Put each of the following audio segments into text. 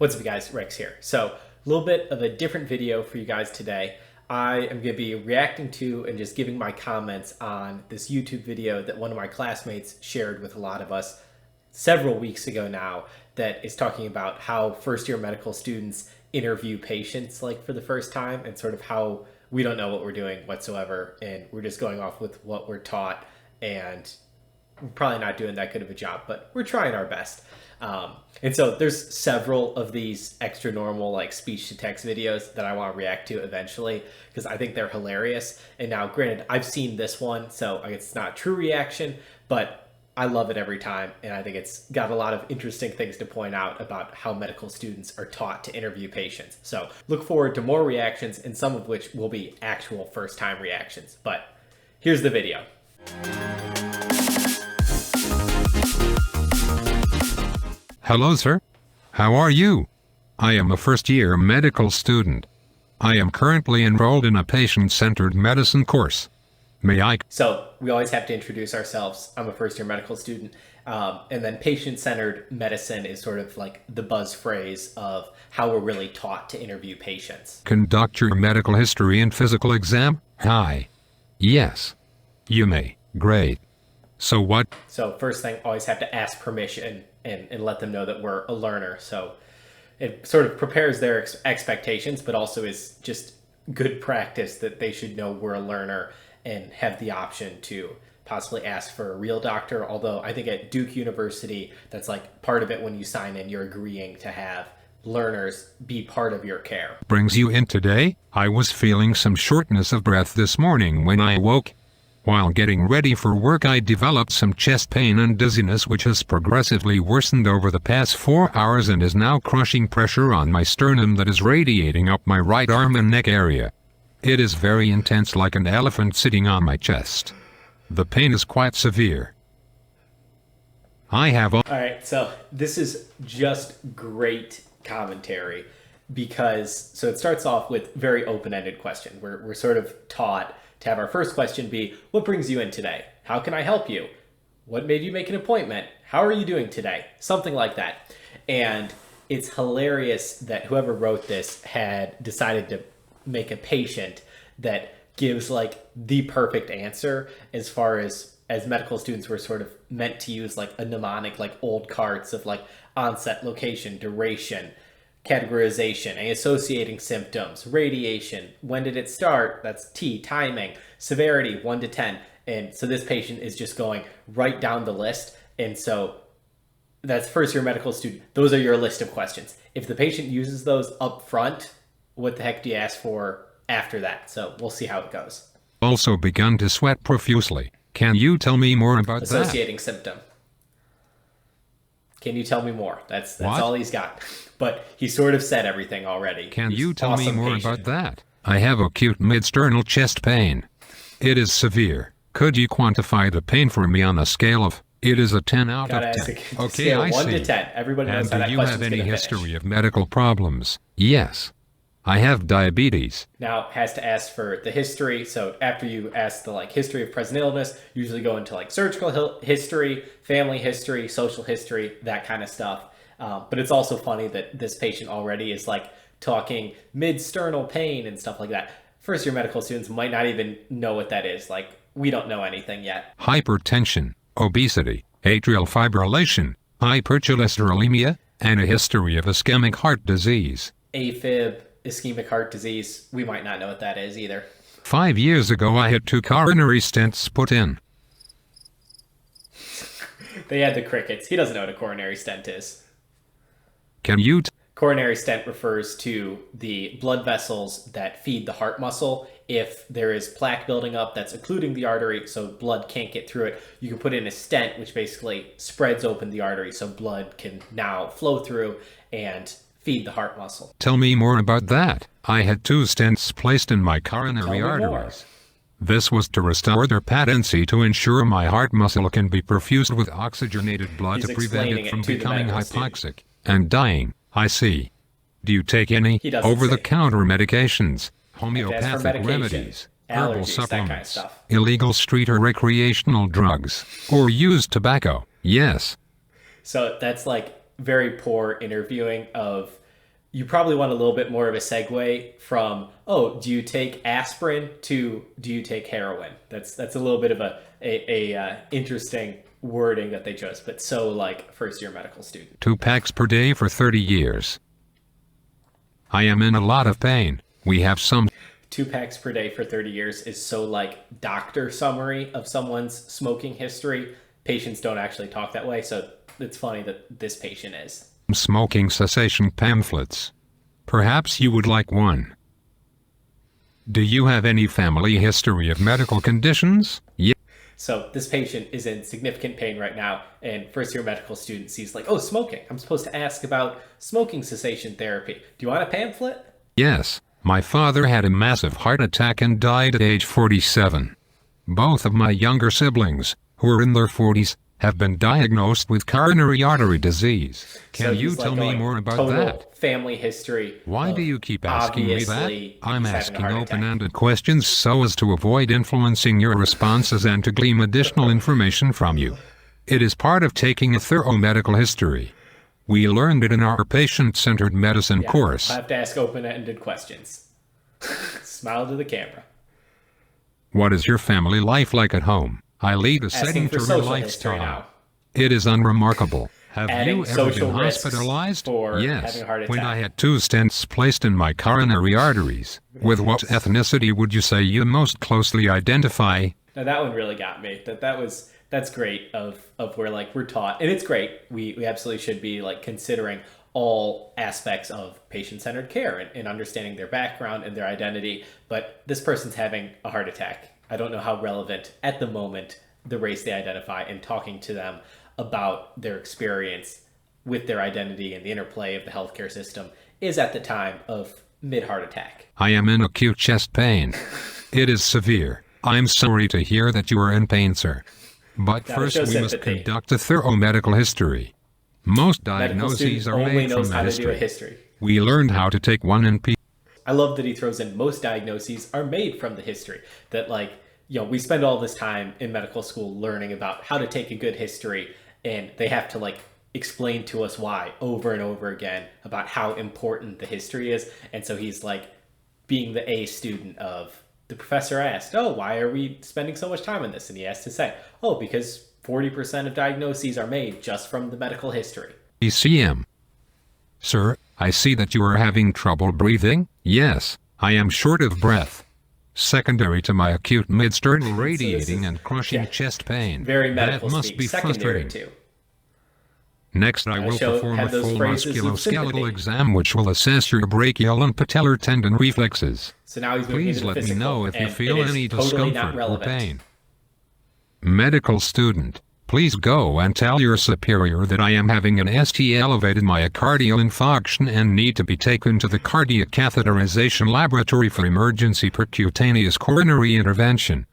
What's up, guys? Rex here. So a little bit of a different video for you guys today. I am going to be reacting to and just giving my comments on this YouTube video that one of my classmates shared with a lot of us several weeks ago now, that is talking about how first-year medical students interview patients like for the first time, and sort of how we don't know what we're doing whatsoever and we're just going off with what we're taught, and we're probably not doing that good of a job, but we're trying our best. And so there's several of these extra normal like speech to text videos that I want to react to eventually because I think they're hilarious. And now granted, I've seen this one, so it's not true reaction, but I love it every time. And I think it's got a lot of interesting things to point out about how medical students are taught to interview patients. So look forward to more reactions, and some of which will be actual first time reactions. But here's the video. Hello, sir. How are you? I am a first-year medical student. I am currently enrolled in a patient-centered medicine course. May I? So we always have to introduce ourselves. I'm a first-year medical student. And then patient-centered medicine is sort of like the buzz phrase of how we're really taught to interview patients. Conduct your medical history and physical exam? Hi. Yes. You may. Great. So what? So first thing, always have to ask permission and let them know that we're a learner. So it sort of prepares their expectations, but also is just good practice that they should know we're a learner and have the option to possibly ask for a real doctor. Although I think at Duke University, that's like part of it. When you sign in, you're agreeing to have learners be part of your care. Brings you in today? I was feeling some shortness of breath this morning when I awoke. While getting ready for work, I developed some chest pain and dizziness, which has progressively worsened over the past 4 hours and is now crushing pressure on my sternum that is radiating up my right arm and neck area. It is very intense, like an elephant sitting on my chest. The pain is quite severe. I have All right, so this is just great commentary because, so it starts off with very open-ended question. We're sort of taught to have our first question be, what brings you in today? How can I help you? What made you make an appointment? How are you doing today? Something like that. And it's hilarious that whoever wrote this had decided to make a patient that gives like the perfect answer, as far as medical students were sort of meant to use like a mnemonic, like old cards of like onset, location, duration, categorization, and associating symptoms, radiation, when did it start, that's T, timing, severity, 1 to 10. And so this patient is just going right down the list. And so that's first year medical student. Those are your list of questions. If the patient uses those up front, what the heck do you ask for after that? So we'll see how it goes. Also begun to sweat profusely. Can you tell me more about associating symptom. Can you tell me more? That's all he's got. But he sort of said everything already. Can you tell me more about that? I have acute mid-sternal chest pain. It is severe. Could you quantify the pain for me on a scale of? It is a 10 out of 10. Okay, I see. 1 to 10. Everybody knows how that question's gonna finish. And do you have any history of medical problems? Yes. I have diabetes. Now has to ask for the history. So after you ask the like history of present illness, usually go into like surgical history, family history, social history, that kind of stuff. But it's also funny that this patient already is like talking mid-sternal pain and stuff like that. First year medical students might not even know what that is. Like, we don't know anything yet. Hypertension, obesity, atrial fibrillation, hypercholesterolemia, and a history of ischemic heart disease. AFib, ischemic heart disease, we might not know what that is either. 5 years ago, I had 2 coronary stents put in. They had the crickets. He doesn't know what a coronary stent is. Can you? Coronary stent refers to the blood vessels that feed the heart muscle. If there is plaque building up that's occluding the artery, so blood can't get through it, you can put in a stent, which basically spreads open the artery so blood can now flow through and feed the heart muscle. Tell me more about that. I had 2 stents placed in my coronary arteries. This was to restore their patency to ensure my heart muscle can be perfused with oxygenated blood to prevent it from becoming hypoxic and dying. I see. Do you take any over-the-counter medications, homeopathic remedies, herbal supplements, illegal street or recreational drugs, or use tobacco? Yes. So that's like very poor interviewing of you probably want a little bit more of a segue from, oh, do you take aspirin to do you take heroin? That's a little bit of a interesting wording that they chose, but so like first year medical student. 2 packs per day for 30 years. I am in a lot of pain. We have some 2 packs per day for 30 years is so like doctor summary of someone's smoking history. Patients don't actually talk that way, so it's funny that this patient is. smoking cessation pamphlets. Perhaps you would like one. Do you have any family history of medical conditions? Yes. So this patient is in significant pain right now, and first year medical student sees like, oh, smoking. I'm supposed to ask about smoking cessation therapy. Do you want a pamphlet? Yes. My father had a massive heart attack and died at age 47. Both of my younger siblings, who are in their 40s, have been diagnosed with coronary artery disease. Can you tell me more about that? Family history. Why do you keep asking me that? I'm he's having a asking heart attack. open-ended questions so as to avoid influencing your responses and to glean additional information from you. It is part of taking a thorough medical history. We learned it in our patient-centered medicine course. I have to ask open-ended questions. Smile to the camera. What is your family life like at home? I lead a Asking for sedentary social history lifestyle. now. It is unremarkable. Have Adding you ever social been risks hospitalized? for Yes, having a heart when attack. I had 2 stents placed in my coronary arteries. With what ethnicity would you say you most closely identify? Now that one really got me. That's great of where like we're taught, and it's great. We absolutely should be like considering all aspects of patient-centered care and understanding their background and their identity. But this person's having a heart attack. I don't know how relevant at the moment the race they identify, and talking to them about their experience with their identity and the interplay of the healthcare system is at the time of mid-heart attack. I am in acute chest pain. It is severe. I'm sorry to hear that you are in pain, sir. But Gotta first show we must sympathy. conduct a thorough medical history. Most Medical diagnoses student are only made knows from how the to do a history. history. We learned how to take one NP. I love that he throws in most diagnoses are made from the history. That like, we spend all this time in medical school learning about how to take a good history, and they have to like explain to us why over and over again about how important the history is. And so he's like being the A student of, the professor asked, oh, why are we spending so much time on this? And he has to say, oh, because 40% of diagnoses are made just from the medical history. ECM. Sir, I see that you are having trouble breathing. Yes, I am short of breath. Secondary to my acute mid-sternal radiating and crushing chest pain. Very medical That must speak. be Secondary frustrating. to. Next, I will perform a have those full phrases of musculoskeletal sympathy. exam which will assess your brachial and patellar tendon reflexes. So now he's moving Please into the let me physical, know if you and feel it is any totally not discomfort or relevant. pain. Medical student, please go and tell your superior that I am having an ST-elevated myocardial infarction and need to be taken to the cardiac catheterization laboratory for emergency percutaneous coronary intervention.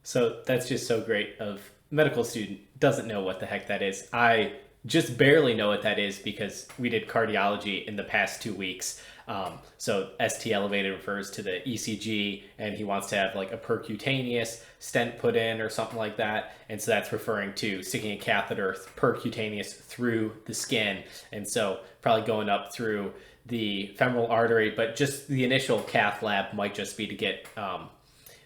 So that's just so great of medical student doesn't know what the heck that is. I just barely know what that is because we did cardiology in the past 2 weeks. So ST elevated refers to the ECG, and he wants to have like a percutaneous stent put in or something like that. And so that's referring to sticking a catheter percutaneous through the skin. And so probably going up through the femoral artery, but just the initial cath lab might just be to get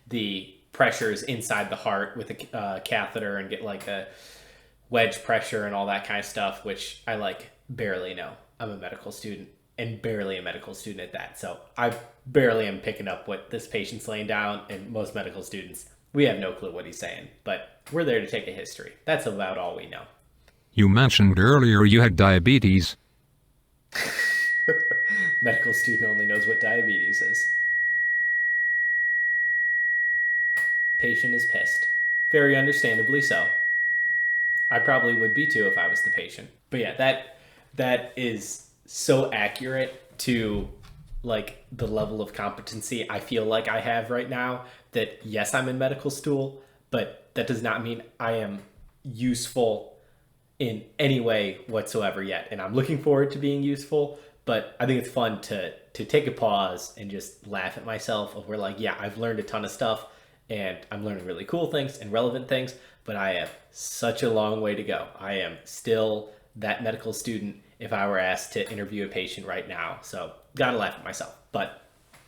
the pressures inside the heart with a catheter and get like a wedge pressure and all that kind of stuff, which I like barely know. I'm a medical student and barely a medical student at that. So I barely am picking up what this patient's laying down, and most medical students, we have no clue what he's saying, but we're there to take a history. That's about all we know. You mentioned earlier you had diabetes. Medical student only knows what diabetes is. Patient is pissed. Very understandably so. I probably would be too if I was the patient. But yeah, that is so accurate to like the level of competency I feel like I have right now, that yes, I'm in medical school, but that does not mean I am useful in any way whatsoever yet. And I'm looking forward to being useful, but I think it's fun to take a pause and just laugh at myself of where like, yeah, I've learned a ton of stuff and I'm learning really cool things and relevant things, but I have such a long way to go. I am still that medical student if I were asked to interview a patient right now. So gotta laugh at myself. But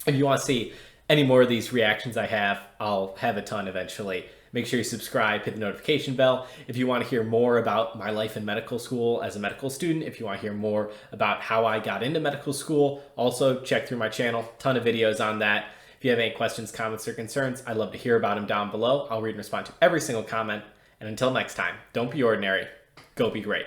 if you want to see any more of these reactions I have, I'll have a ton eventually. Make sure you subscribe, hit the notification bell. If you want to hear more about my life in medical school as a medical student, if you want to hear more about how I got into medical school, also check through my channel. Ton of videos on that. If you have any questions, comments, or concerns, I'd love to hear about them down below. I'll read and respond to every single comment. And until next time, don't be ordinary, go be great.